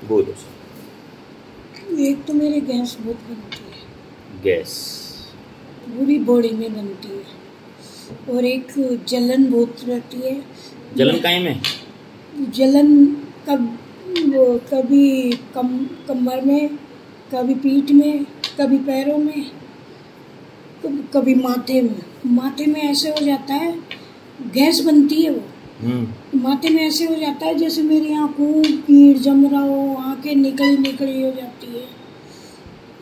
बोलो सर। एक तो मेरे गैस बहुत बनती है, गैस पूरी बॉडी में बनती है, और एक जलन बहुत रहती है। जलन काहे में? जलन कभी कमर में, कभी पीठ में, कभी पैरों में, कभी माथे में ऐसे हो जाता है, गैस बनती है वो। माथे में ऐसे हो जाता है जैसे मेरी आँखों कीड़ जम रहा हो, आंखें निकली हो जाती है।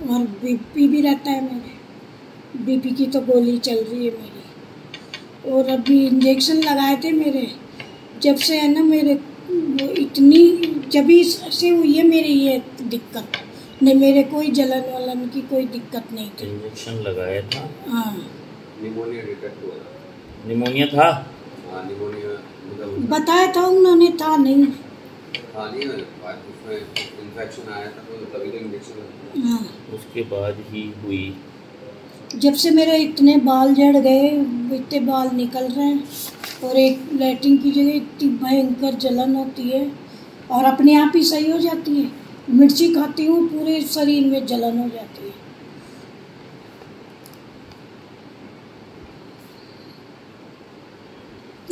और बीपी भी रहता है मेरे, बीपी की तो गोली चल रही है मेरी। और अभी इंजेक्शन लगाए थे मेरे, जब से है ना मेरे वो इतनी, जब से हुई है मेरी ये दिक्कत, नहीं मेरे कोई जलन वलन की कोई दिक्कत नहीं थी। इंजेक्शन लगाया था? हाँ। निमोनिया डिटेक्ट हुआ था। निमोनिया था? हाँ निमोनिया बताया था उन्होंने, था नहीं। हाँ नहीं, उसमें इन्फेक्शन आया था तो तभी तो इंजेक्शन लगा। हाँ, उसके बाद ही हुई। जब से मेरे इतने बाल झड़ गए, इतने बाल निकल रहे हैं, और एक लैट्रिन की जगह इतनी भयंकर जलन होती है, और अपने आप ही सही हो जाती है। मिर्ची खाती हूँ, पूरे शरीर में जलन हो जाती है।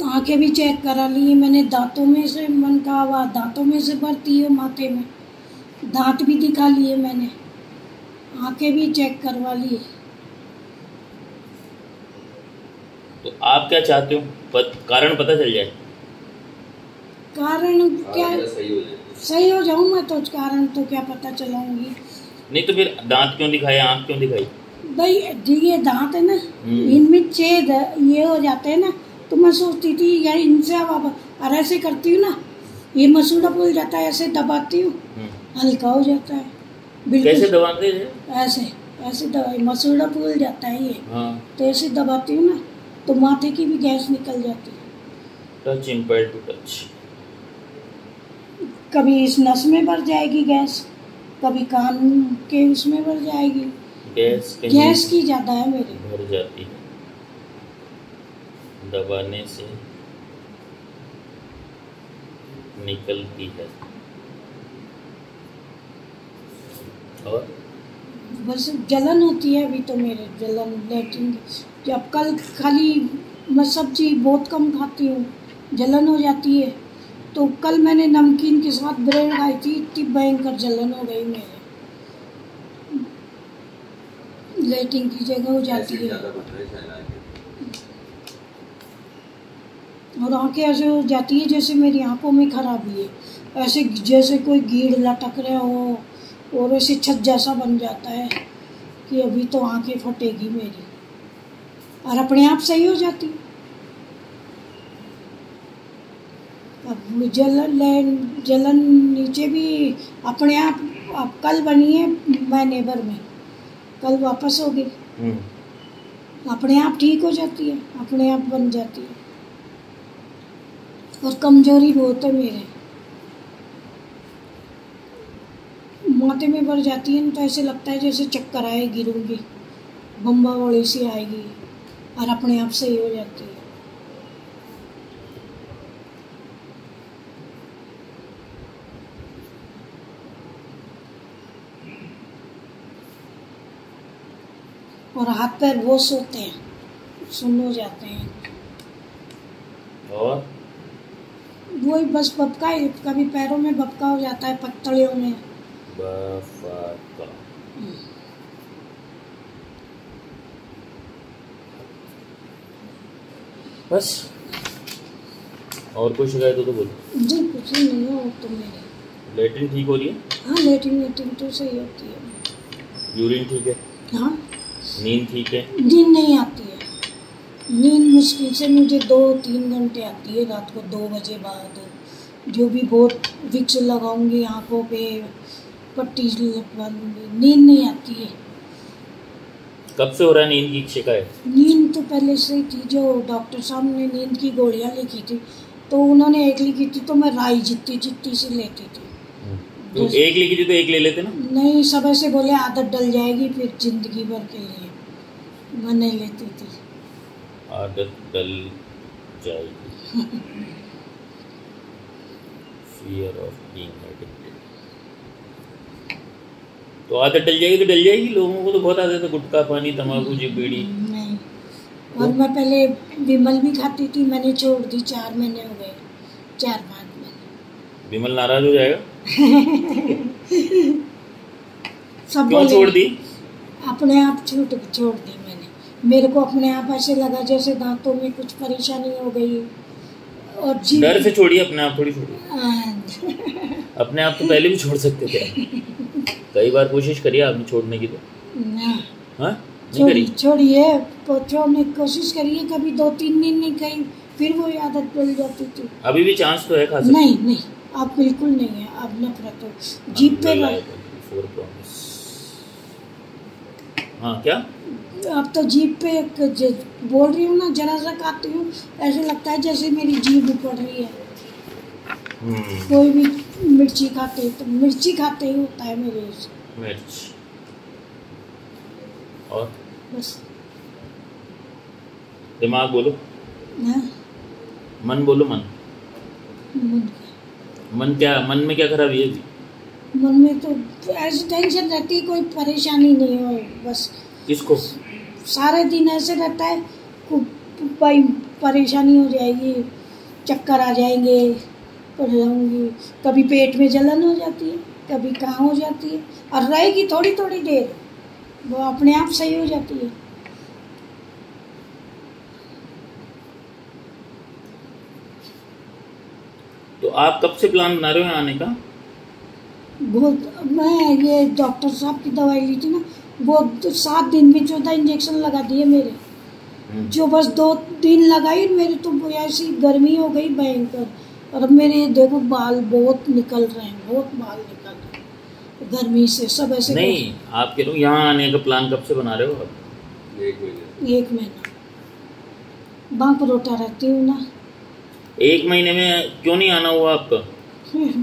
आंखें भी चेक करा ली मैंने, दांतों में से मन का हुआ, दांतों में से भरती है माथे में, दांत भी दिखा लिए मैंने, आंखें भी चेक करवा ली। तो आप क्या चाहते हो? कारण पता चल जाए। कारण क्या? सही हो जाऊं मैं तो, कारण तो क्या पता चलाऊंगी। नहीं तो फिर दांत क्यों दिखाए, आंख क्यों दिखाई? भाई ये दांत है ना, इनमें छेद ये हो जाते हैं ना, तो मैं सोचती थी यार इनसे अब ऐसे करती हूँ ना, ये मसूड़ा फूल जाता है, ऐसे दबाती हूँ हल्का हो जाता है। बिल्कुल कैसे दबाते हैं? ऐसे दबाई, मसूड़ा फूल जाता है ये। हाँ। तो ऐसे दबाती हूँ ना, तो माथे की भी गैस निकल जाती है। Touch impair to touch. कभी इस नस में भर जाएगी गैस, कभी कान के उसमें भर जाएगी। गैस की ज्यादा है मेरी, भर जाती है दबाने से निकलती है। और बस जलन होती है अभी तो मेरे, जलन लैट्रिन। जब कल खाली मैं सब्जी बहुत कम खाती हूँ, जलन हो जाती है। तो कल मैंने नमकीन के साथ ब्रेड खाई थी, इतनी भयंकर जलन हो गई मेरे, लैट्रिन की जगह हो जाती है। और आंखें ऐसे हो जाती है जैसे मेरी आंखों में खराबी है, ऐसे जैसे कोई कीड़ लटक रहे हो, और ऐसे छज्जा सा बन जाता है कि अभी तो आंखें फटेगी मेरी, और अपने आप सही हो जाती। अब जलन नीचे भी अपने आप, अब कल बनी है मैं नेबर में, कल वापस हो गई, अपने आप ठीक हो जाती है, अपने आप बन जाती है। और कमजोरी बहुत है मेरे, माथे में भर जाती है तो ऐसे लगता है जैसे चक्कर आए, गिरूंगी, बम्बा वाली सी आएगी, और अपने आप सही हो जाती है। और हाथ पैर वॉश होते हैं, सुन्न हो जाते हैं। और वही बस बपका, कभी पैरों में बपका हो जाता है, पत्तलियों में बफका। बस और कोई शिकायत हो तो बोलो। जी कुछ ही नहीं हो तो मेरे। लैट्रिन ठीक हो रही है? हाँ लैट्रिन तो सही होती है। यूरिन ठीक है? हाँ। नींद ठीक है? नींद नहीं आती है, नींद मुश्किल से मुझे 2-3 घंटे आती है रात को 2 बजे बाद, जो भी बहुत विक्स लगाऊंगी आंखों पे, पट्टी लगवाऊंगी, नींद नहीं आती है। कब से हो रहा है नींद की शिकायत? नींद तो पहले से ही थी, जो डॉक्टर साहब ने नींद की गोलियां लिखी थी, तो उन्होंने एक लिखी थी तो मैं राई जितनी सी लेती थी। तो एक लिखी थी तो एक ले लेते ना? नहीं, सब ऐसे बोले आदत डल जाएगी फिर जिंदगी भर के लिए, मैं नहीं लेती थी। आदत डल जाएगी। Fear of being addicted. तो आदत डल जाएगी तो डल जाएगी। लोगों को तो बहुत आदत है गुटखा, पानी, तम्बाकू, बीड़ी। नहीं, और मैं पहले विमल भी खाती थी, मैंने छोड़ दी, 4 महीने हो गए, 4-5 महीने। विमल नाराज हो जाएगा। सब क्यों बोले, छोड़ दी? अपने आप छोड़ दी मैंने। मेरे को अपने आप ऐसे लगा जैसे दांतों में कुछ परेशानी हो गई। और जी डर से छोड़िए, अपने आप थोड़ी छोड़िए। अपने आप तो पहले भी छोड़ सकते थे। कई बार कोशिश करिए आपने छोड़ने की तो। ना, हाँ नहीं करी? छोड़िए, छोड़ने की कोशिश करिए, कभी 2-3 दिन नहीं कही, फिर वो आदत डल जाती थी। अभी भी चांस तो है खा सकते? नहीं नहीं, अब बिल्कुल नहीं है, अब नफरत हो। जीप पे हाँ क्या? अब तो जीप पे बोल रही हूँ ना, जरा सा खाती हूँ ऐसे लगता है जैसे मेरी जीभ पड़ रही है। कोई भी मिर्ची खाते तो मिर्ची खाते ही होता है मेरे से। मिर्च और बस। दिमाग बोलो, ना, मन बोलो। मन मन क्या, मन में क्या खराबी है? मन में तो ऐसी टेंशन रहती है, कोई परेशानी नहीं हो, बस। किसको? सारे दिन ऐसे रहता है, भाई परेशानी हो जाएगी, चक्कर आ जाएंगे, पड़ जाऊंगी, कभी पेट में जलन हो जाती है, कभी कहाँ हो जाती है, और रहेगी थोड़ी थोड़ी देर, वो अपने आप सही हो जाती है। तो आप कब से प्लान बना रहे हो आने का? मैं ये डॉक्टर साहब की दवाई ली थी ना, वो 7 दिन में 14 इंजेक्शन लगा दिए मेरे। जो बस 2 दिन लगाई, मेरे तो ऐसी गर्मी हो गई भयंकर। और अब मेरे देखो बाल बहुत निकल रहे हैं, बहुत बाल निकल रहे हैं गर्मी से, सब ऐसे। नहीं, आप कह रहे हो यहाँ आने का प्लान कब से बना रहे हो आप? 1 महीना बांकरोटा रहती हूँ ना। 1 महीने में क्यों नहीं आना हुआ आपका?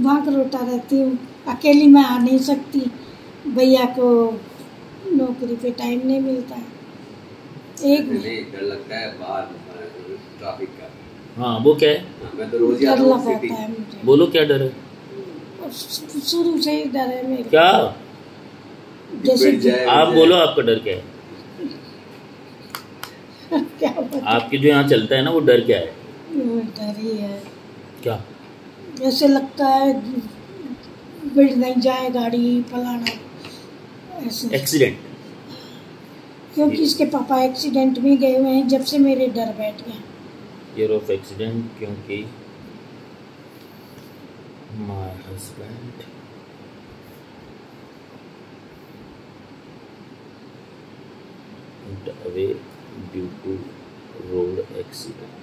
बांकरोटा रहती हूँ, अकेली मैं आ नहीं सकती, भैया को नौकरी पे टाइम नहीं मिलता है। डर लगता है बाहर ट्रैफिक का। हाँ वो क्या है? मैं तो रोज डर लगाता है मुझे। बोलो क्या डर है? शुरू से ही डर है मेरे। क्या? जैसे आप बोलो आपका डर क्या है? क्या पता? आपके जो यहाँ चलता है ना वो डर क्या है? डर ही है। क्या? जैसे लगता है बढ़ नहीं जाए गाड़ी, फलाना ऐसे। एक्सीडेंट? क्योंकि इसके पापा एक्सीडेंट में गए हुए हैं, जब से मेरे डर बैठ गया। Fear of accident क्योंकि my husband went away due to road accident।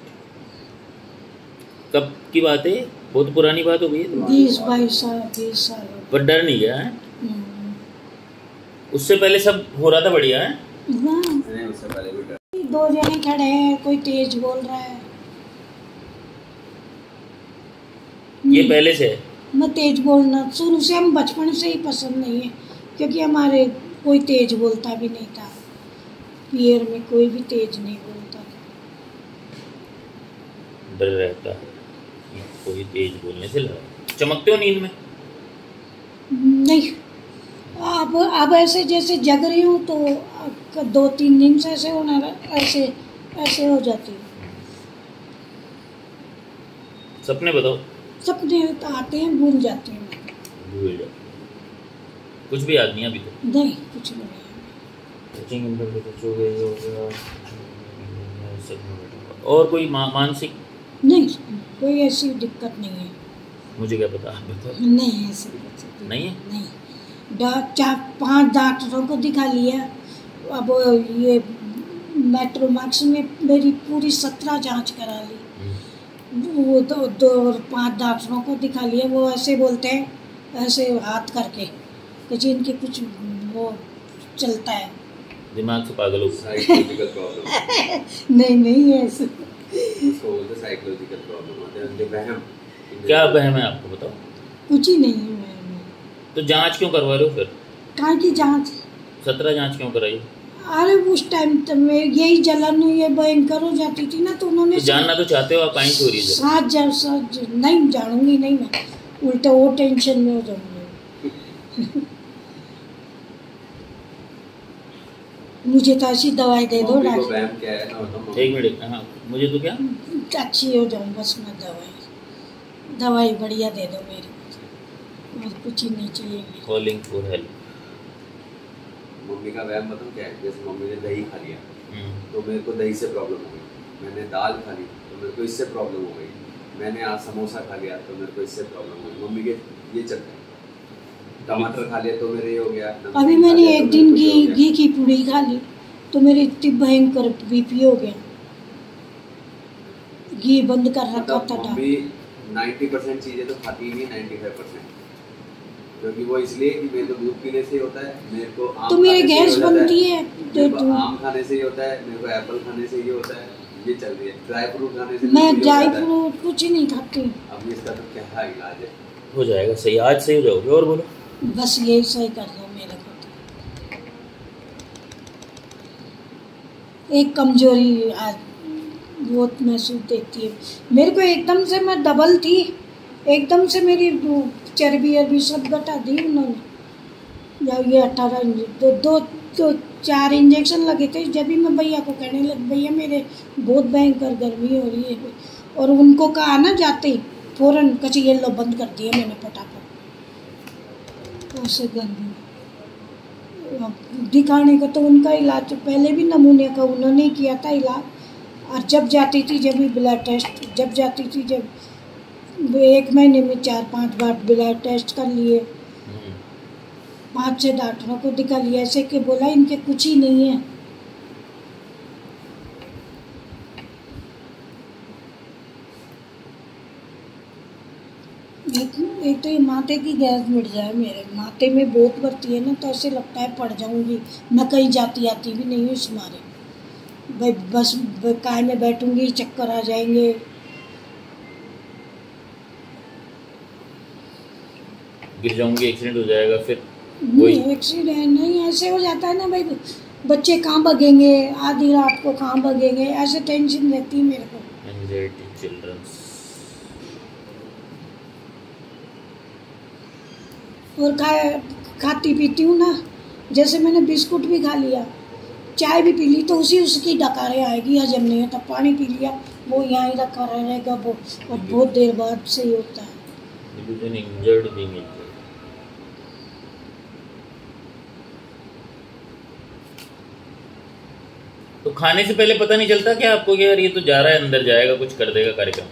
कब की बात है? बहुत पुरानी बात हो गई है। 20-22 साल। पर डर नहीं गया है? उससे पहले सब हो रहा था बढ़िया है? नहीं, उससे पहले भी डर। 2 जने खड़े हैं, कोई तेज बोल रहा है। ये पहले से है? मैं तेज बोलना शुरू से, हम बचपन से ही पसंद नहीं है, क्योंकि हमारे कोई तेज बोलता भी नहीं था, पियर में कोई भी तेज नहीं बोलता था। डर रहता है कोई तेज बोलने से। लगा चमकते हो नींद में? नहीं, अब ऐसे जैसे जग रही हूँ तो 2-3 दिन से ऐसे होना, ऐसे हो जाती है। सपने बताओ। सपने तो आते हैं, भूल जाते हैं। भूल जाते, कुछ भी याद नहीं अभी तो? नहीं, कुछ नहीं। और कोई मानसिक? नहीं, कोई ऐसी दिक्कत नहीं है। मुझे क्या पता, आप बताओ। नहीं, ऐसी दिक्कत नहीं है? नहीं। 4-5 डॉक्टरों को दिखा लिया। अब ये मेट्रोमैक्स में मेरी पूरी 17 जांच करा ली। वो 2-5 डॉक्टरों को दिखा लिया। वो ऐसे बोलते हैं, ऐसे हाथ करके कि जिनके कुछ वो चलता है, दिमाग से पागल हो। Psychological problem. नहीं ऐसे। उसको बोलते साइकोलॉजिकल प्रॉब्लम होते हैं, उनके वहम। क्या वहम है आपको बताओ? कुछ ही नहीं है मैं। तो जांच क्यों करवा रहे हो फिर? कहाँ की जांच? 17 जांच क्यों कराई? अरे उस टाइम तो मैं यही जलन ये भयंकर हो जाती थी ना, तो उन्होंने तो जानना तो चाहते हो आप? आई हो रही है। साथ नहीं जानूंगी, नहीं मैं उल्टा वो टेंशन में हो जाऊंगी। मुझे तो ऐसी दवाई दे दो मम्मी को डॉक्टर। वहम क्या है ना बताओ। एक मिनट, हाँ मुझे तो क्या, अच्छी हो जाऊँ बस मैं, दवाई बढ़िया दे दो मेरे को, और कुछ ही नहीं चाहिए मेरे को। Calling for help. मम्मी का वहम बताऊँ क्या है, जैसे मम्मी ने दही खा लिया तो मेरे को दही से प्रॉब्लम हो गई, मैंने दाल खा ली तो मेरे को इससे प्रॉब्लम हो गई, मैंने आज समोसा खा लिया तो मेरे को इससे प्रॉब्लम हो गई। मम्मी के ये चलता है। टमाटर खा लिया तो मेरे ये हो गया। अभी मैंने एक दिन घी की पूड़ी खा ली तो मेरी इतनी भयंकर बीपी हो गया, घी बंद कर रखा था। मम्मी 90% चीज़ें तो खाती ही नहीं, 95%, क्योंकि वो इसलिए कि मेरे को दूध पीने से ही होता है, मेरे को आम तो मेरे खाने से ही गैस हो जाता बनती है मेरे को आम खाने से ही होता है, मेरे को एप्पल खाने से ही होता है, ये चल रही है। ड्राई फ्रूट खाने से मैं भी हो ड्राई जाता है। फ्रूट कुछ नहीं खाती। अब इसका तो क्या इलाज है? हो जाएगा सही, आज सही हो जाओगे। और बोलो। बस यही सही कर दो मेरे को तो। एक कमजोरी आज बहुत महसूस देती है मेरे को, एकदम से मैं डबल थी, एकदम से मेरी चर्बी अरबी सब घटा दी उन्होंने। जब ये 18 दो 4 इंजेक्शन लगे थे, जब भी मैं भैया को कहने लग, भैया मेरे बहुत भयंकर गर्मी हो रही है, और उनको कहा ना जाते ही फौरन कची ये लो बंद कर दिया मैंने फटाफट। ऐसे गर्मी दिखाने का तो उनका इलाज पहले भी नमूने का उन्होंने ही किया था इलाज। और जब जाती थी, जब भी ब्लड टेस्ट, जब जाती थी, जब 1 महीने में 4-5 बार ब्लड टेस्ट कर लिए, 5-6 डॉक्टरों को दिखा लिया, ऐसे कि बोला इनके कुछ ही नहीं है। एक तो ये माथे की गैस मिट जाए, मेरे माथे में बहुत बढ़ती है ना, तो ऐसे लगता है पड़ जाऊंगी मैं, कहीं जाती आती भी नहीं हूँ इस मारे। भाई बस काय में बैठूंगी चक्कर आ जाएंगे। गिर जाऊंगी, एक्सीडेंट हो जाएगा, फिर नहीं एक्सीडेंट नहीं, ऐसे हो जाता है ना भाई, बच्चे कहाँ भागेंगे, आधी रात को कहाँ भागेंगे, ऐसे टेंशन रहती है मेरे को। Anxiety children's. और खाती पीती हूँ ना, जैसे मैंने बिस्कुट भी खा लिया, चाय भी पी ली, तो उसकी डकारें आएगी, हजम नहीं होता। पानी पी लिया, वो यहाँ ही रखा रहेगा वो, और बहुत देर बाद सही होता है। तो खाने से पहले पता नहीं चलता क्या आपको कि यार ये तो जा रहा है, अंदर जाएगा, कुछ कर देगा कार्यक्रम?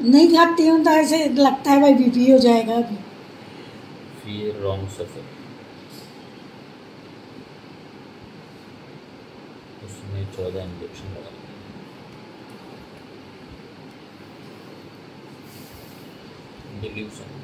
नहीं खाती हूँ तो ऐसे लगता है भाई बीपी हो जाएगा अभी। फिर रॉन्ग सफर, उसमें 14 इंजेक्शन लगा। डिल्यूशन,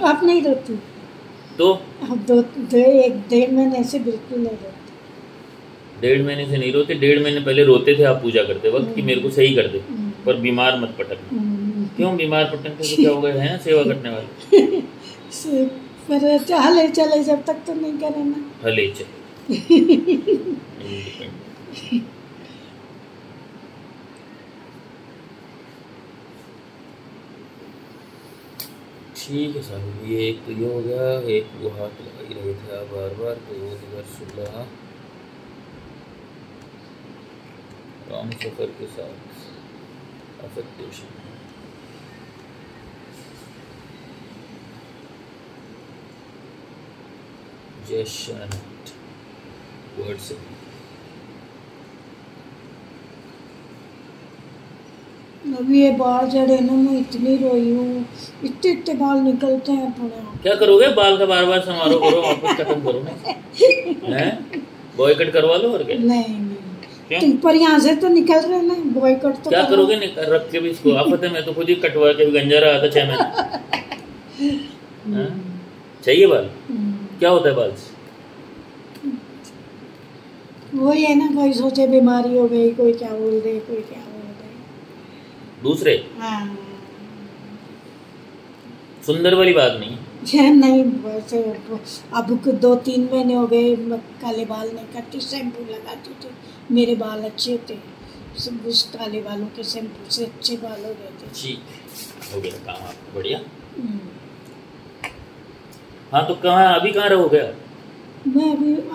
अब नहीं रोती तो अब 1-1.5 महीने से बिल्कुल नहीं रोती। 1.5 महीने से नहीं रोते? 1.5 महीने पहले रोते थे आप पूजा करते वक्त कि मेरे को सही कर दे, पर बीमार मत पटकना। क्यों बीमार पटकने से क्या हो गया है ना, सेवा करने वाले। पर हले चले जब तक तो नहीं करे ना, हले चले। ठीक है साहब, ये एक तो ये हो गया, एक वो हाथ लगा ही रहे थे आप बार बार, तो वो दिवस 16 रॉन्ग सफर के साथ अफेक्टेशन। जैशन वर्ड से अभी ये बाल जड़े ना, मैं इतनी रोई हूँ, इतने बाल निकलते हैं थोड़े। क्या करोगे? बाल का बार बार समारोह करो, वापस खत्म करो ना, हैं? बॉयकट करवा लो और क्या? नहीं तो पर यहाँ से तो निकल रहे ना, बॉयकट तो क्या करोगे? रख के भी इसको आफत है, मैं तो खुद ही कटवा के भी गंजा रहा था 6 महीने। चाहिए बाल? क्या होता है बाल से? वही है ना, कोई सोचे बीमारी हो गई, कोई क्या बोल दे, कोई क्या बोल दे। दूसरे हाँ सुंदर वाली बात नहीं है। नहीं वैसे अब 2-3 महीने हो गए काले बाल नहीं करती, शैम्पू लगाती थी, मेरे बाल अच्छे थे, सब उस काले बालों के शैम्पू से अच्छे बाल हो गए थे। ठीक हो गया काम आपका, बढ़िया। हाँ तो कहाँ अभी कहाँ रहोगे आप? मैं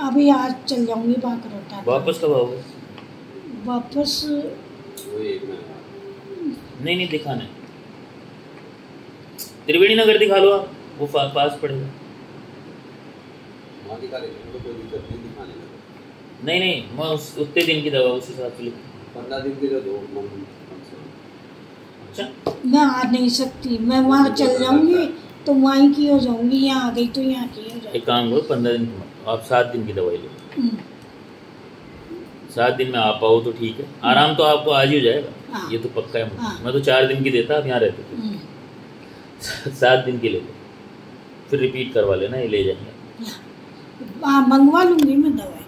अभी आज चल जाऊंगी बांकरोटा। वापस कब आओगे? वापस नहीं दिखाना है, त्रिवेणी नगर दिखा लो आप, वो पास पड़ेगा। वहाँ दिखा लेंगे, तो कोई दिक्कत नहीं दिखाने में। नहीं मैं उतने दिन की दवा उस हिसाब से लिखूँ। 15 दिन के लिए दो। अच्छा मैं आ नहीं सकती, मैं वहाँ चल जाऊंगी तो वहीं की हो जाऊंगी, यहाँ आ गई तो यहाँ की हो जाऊंगी। एक काम करो, 15 दिन आप 7 दिन की दवाई लो। 7 दिन में आ पाओ तो ठीक है, आराम तो आपको आज ही हो जाएगा। हाँ। ये तो पक्का है। हाँ। मैं तो 4 दिन की देता, आप यहाँ रहते थे। 7 दिन के ले लो, फिर रिपीट करवा लेना, ये ले जाएंगे। हाँ मंगवा लूंगी मैं दवाई।